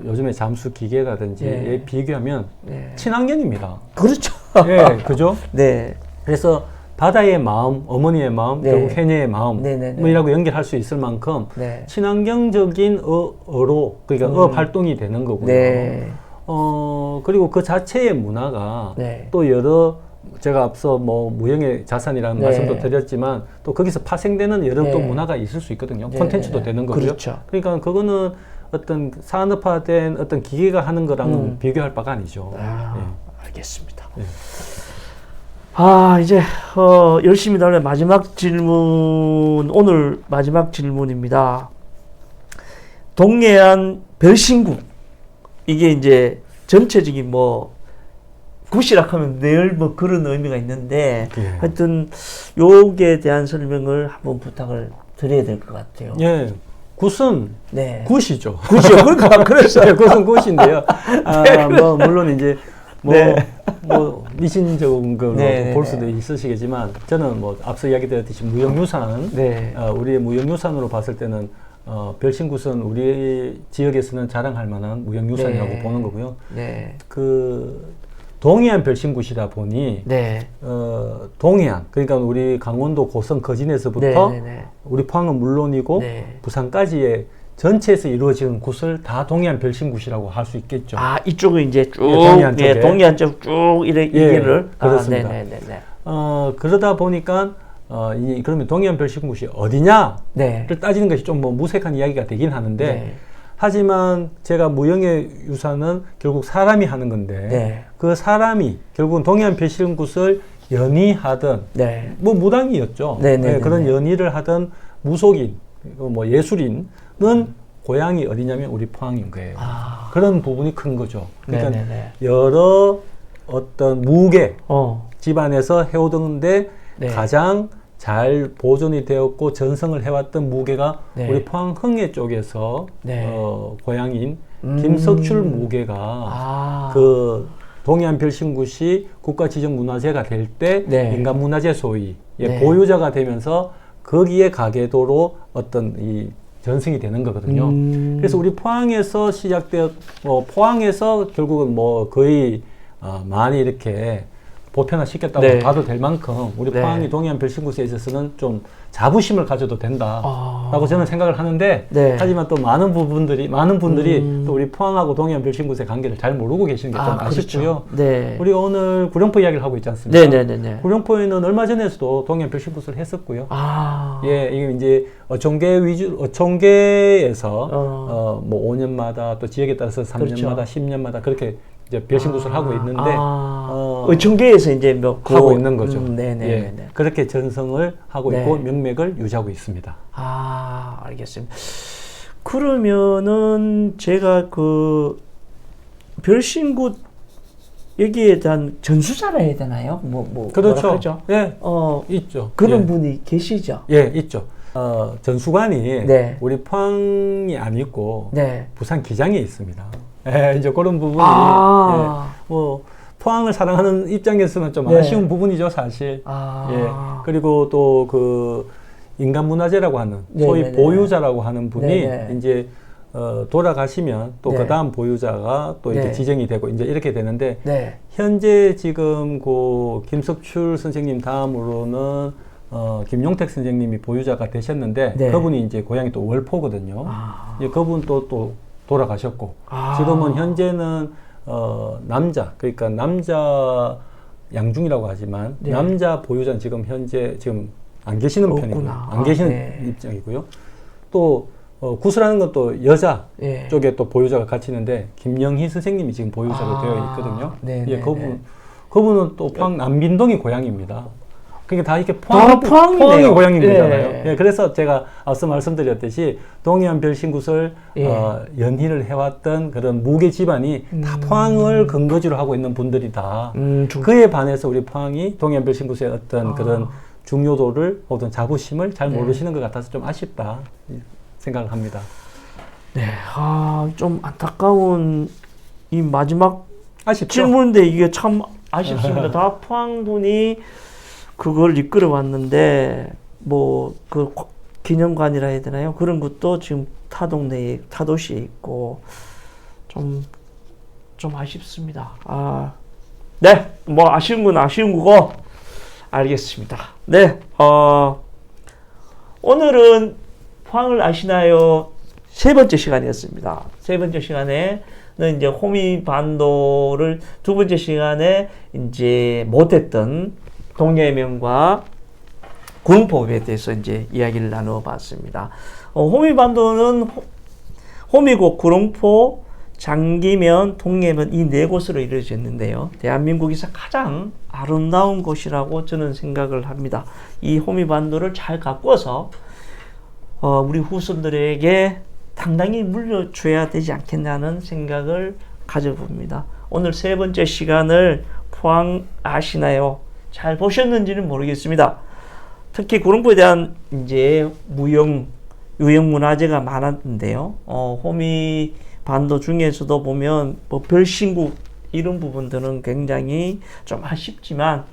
요즘에 잠수 기계라든지 네. 비교하면 네. 친환경입니다. 그렇죠. 예, 그죠? 네. 그래서 바다의 마음, 어머니의 마음, 네. 결국 해녀의 마음, 네네네. 뭐 이라고 연결할 수 있을 만큼 네. 친환경적인 어로 그러니까 업 활동이 되는 거고요. 네. 그리고 그 자체의 문화가 네. 또 여러 제가 앞서 뭐 무형의 자산이라는 네. 말씀도 드렸지만 또 거기서 파생되는 여러 네. 또 문화가 있을 수 있거든요. 네. 콘텐츠도 되는 거고요. 그렇죠. 그러니까 그거는 어떤 산업화된 어떤 기계가 하는 거랑은 비교할 바가 아니죠. 알겠습니다. 예. 이제 열심히 달려 마지막 질문, 오늘 마지막 질문입니다. 동해안 별신구, 이게 이제 전체적인 뭐 굿이라 하면 늘 뭐 그런 의미가 있는데 예. 하여튼 요기에 대한 설명을 한번 부탁을 드려야 될 것 같아요. 예. 굿은 네. 굿이죠. 굿이요. 그러니까 그랬어요. 네, 굿은 굿인데요. 뭐 물론 이제 뭐 미신적인 걸로 네. 볼 수도 있으시겠지만 저는 뭐 앞서 이야기드렸듯이 무형유산, 네. 우리의 무형유산으로 봤을 때는 별신굿은 우리 지역에서는 자랑할 만한 무형유산이라고 네. 보는 거고요. 네. 그 동해안 별신굿이다 보니 네. 동해안 그러니까 우리 강원도 고성 거진에서부터 네. 우리 포항은 물론이고 네. 부산까지의 전체에서 이루어지는 굿을 다 동해안 별신굿이라고 할 수 있겠죠. 이쪽은 이제 쭉 동해안 쪽에. 동해안 쪽 쭉 이래를 그렇습니다. 네네네. 그러다 보니까 그러면 동해안 별신굿이 어디냐를 네. 따지는 것이 좀 뭐 무색한 이야기가 되긴 하는데 네. 하지만 제가 무형의 유산은 결국 사람이 하는 건데 네. 그 사람이 결국은 동해안 별신굿을 연희하든 네. 뭐 무당이었죠. 네네네네. 그런 연희를 하든 무속인 뭐 예술인은 고향이 어디냐면 우리 포항인 거예요. 그런 부분이 큰 거죠. 그러니까 네네네. 여러 어떤 무계 집안에서 해오던데 네. 가장 잘 보존이 되었고 전성을 해왔던 무계가 네. 우리 포항 흥해 쪽에서 네. 고향인 김석출 무계가 그 동해안 별신굿이 국가지정문화재가 될 때 네. 인간문화재 소위 네. 보유자가 되면서 거기에 가계도로 어떤 이 전승이 되는 거거든요. 그래서 우리 포항에서 시작되어 포항에서 결국은 뭐 거의 많이 이렇게 보편화시켰다고 네. 봐도 될 만큼 우리 네. 포항이 동해안 별신굿에 있어서는 좀 자부심을 가져도 된다라고 저는 생각을 하는데 네. 하지만 또 많은 분들이 또 우리 포항하고 동해안 별신굿의 관계를 잘 모르고 계시는 게 좀 아쉽고요. 그렇죠. 네. 우리가 오늘 구룡포 이야기를 하고 있지 않습니까? 네네네. 구룡포에는 얼마 전에도 동해안 별신굿을 했었고요. 예, 이게 이제 어촌계에서 뭐 5년마다 또 지역에 따라서 3년마다 그렇죠. 10년마다 그렇게 이제 별신굿을 하고 있는데 어촌계에서 이제 뭐 하고 있는 거죠. 네네. 예, 그렇게 전성을 하고 네. 있고 명맥을 유지하고 있습니다. 알겠습니다. 그러면은 제가 그 별신굿 여기에 대한 전수자라 해야 되나요? 그렇죠. 뭐라 예, 있죠. 그런 예. 분이 계시죠? 예, 있죠. 전수관이 네. 우리 포항이 아니고 네. 부산 기장에 있습니다. 예, 이제 그런 부분이 뭐 포항을 사랑하는 입장에서는 좀 네. 아쉬운 부분이죠, 사실. 예. 그리고 또 그 인간문화재라고 하는 소위 네네네. 보유자라고 하는 분이 네네. 이제 돌아가시면 또 네. 그 다음 보유자가 또 이렇게 네. 지정이 되고 이제 이렇게 되는데 네. 현재 지금 그 김석출 선생님 다음으로는 김용택 선생님이 보유자가 되셨는데 네. 그분이 이제 고향이 또 월포거든요. 이제 그분 또 돌아가셨고 지금은 현재는 그러니까 남자 양중이라고 하지만 네. 남자 보유자는 지금 현재 안 계시는 편이고요. 안 계시는 입장이고요. 또 구슬하는 건 또 여자 예. 쪽에 또 보유자가 같이 있는데 김영희 선생님이 지금 보유자로 되어 있거든요. 네, 예, 네, 그분은 또 포항 남빈동이 고향입니다. 그러니까 다 이렇게 포항이네요. 포항이 고향인 예. 거잖아요. 예, 그래서 제가 앞서 말씀드렸듯이 동해안 별신굿을 예. 연희를 해왔던 그런 무계 집안이 다 포항을 근거지로 하고 있는 분들이다. 그에 반해서 우리 포항이 동해안 별신굿의 어떤 그런 중요도를 혹은 자부심을 잘 모르시는 것 같아서 좀 아쉽다 생각을 합니다. 네, 좀 안타까운 이 마지막 아쉽죠? 질문인데 이게 참 아쉽습니다. 다 포항군이 그걸 이끌어 왔는데 뭐 그 기념관이라 해야 되나요? 그런 것도 지금 타 동네에 타도시에 있고 좀 아쉽습니다. 네, 뭐 아쉬운 건 아쉬운 거고 알겠습니다. 네, 오늘은 포항을 아시나요? 세 번째 시간이었습니다. 세 번째 시간에는 이제 호미 반도를 두 번째 시간에 이제 못했던 동해명과 구릉포에 대해서 이제 이야기를 나눠봤습니다. 호미 반도는 호미곶, 구릉포, 장기면, 동해면 이 네 곳으로 이루어져 있는데요. 대한민국에서 가장 아름다운 곳이라고 저는 생각을 합니다. 이 호미 반도를 잘 가꿔서 우리 후손들에게 당당히 물려줘야 되지 않겠냐는 생각을 가져봅니다. 오늘 세 번째 시간을 포항 아시나요? 잘 보셨는지는 모르겠습니다. 특히 구릉포에 대한 이제 유형 문화재가 많았는데요. 호미 반도 중에서도 보면 뭐 별신국 이런 부분들은 굉장히 좀 아쉽지만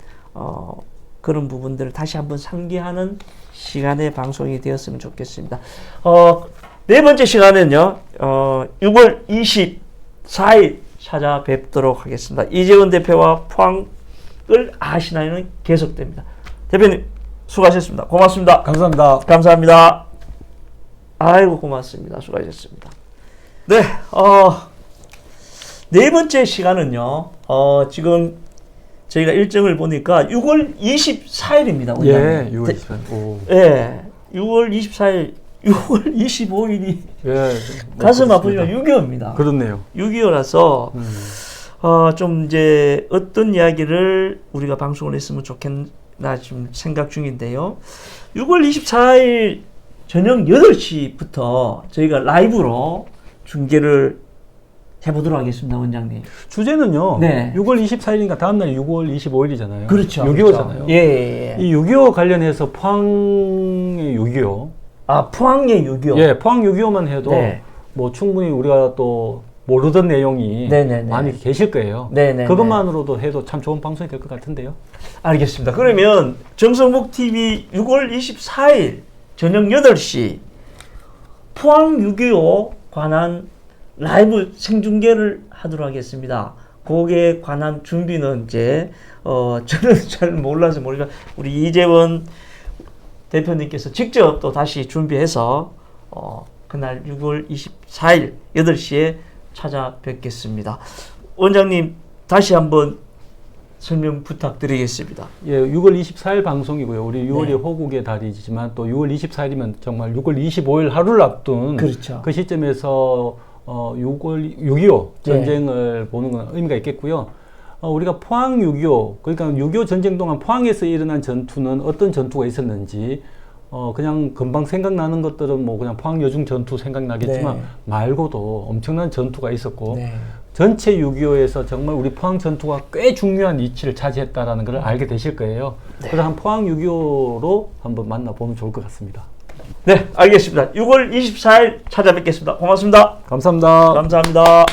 그런 부분들을 다시 한번 상기하는 시간의 방송이 되었으면 좋겠습니다. 네 번째 시간은요, 6월 24일 찾아뵙도록 하겠습니다. 이재원 대표와 포항을 아시나요는 계속됩니다. 대표님, 수고하셨습니다. 고맙습니다. 감사합니다. 감사합니다. 아이고, 고맙습니다. 수고하셨습니다. 네, 네 번째 시간은요, 지금 저희가 일정을 보니까 6월 24일입니다. 예, 6월 24일. 예, 6월 24일, 6월 25일이 예, 가슴 아프지만 6.25입니다. 그렇네요. 6.25라서 좀 이제 어떤 이야기를 우리가 방송을 했으면 좋겠나 지금 생각 중인데요. 6월 24일 저녁 8시부터 저희가 라이브로 중계를 해보도록 하겠습니다, 원장님. 주제는요. 네. 6월 24일이니까 다음날 6월 25일이잖아요. 그렇죠. 6.25잖아요. 예. 이 6.25 관련해서 포항의 6.25. 포항의 6.25. 예, 포항 6.25만 해도 네. 뭐 충분히 우리가 또 모르던 내용이 네네네. 많이 계실 거예요. 네네네. 그것만으로도 해도 참 좋은 방송이 될 것 같은데요. 알겠습니다. 그러면 정성복 TV 6월 24일 저녁 8시 포항 6.25 관한 라이브 생중계를 하도록 하겠습니다. 거기에 관한 준비는 이제 저는 잘 몰라서 모르지만 우리 이재원 대표님께서 직접 또 다시 준비해서 그날 6월 24일 8시에 찾아뵙겠습니다. 원장님 다시 한번 설명 부탁드리겠습니다. 예, 6월 24일 방송이고요. 우리 6월이 네. 호국의 달이지만 또 6월 24일이면 정말 6월 25일 하루를 앞둔 그렇죠. 그 시점에서 6.25 전쟁을 네. 보는 건 의미가 있겠고요. 우리가 포항 6.25 그러니까 6.25 전쟁 동안 포항에서 일어난 전투는 어떤 전투가 있었는지 그냥 금방 생각나는 것들은 뭐 그냥 포항 여중 전투 생각나겠지만 네. 말고도 엄청난 전투가 있었고 네. 전체 6.25에서 정말 우리 포항 전투가 꽤 중요한 위치를 차지했다라는 걸 알게 되실 거예요. 네. 그래서 한 포항 6.25로 한번 만나보면 좋을 것 같습니다. 네, 알겠습니다. 6월 24일 찾아뵙겠습니다. 고맙습니다. 감사합니다. 감사합니다.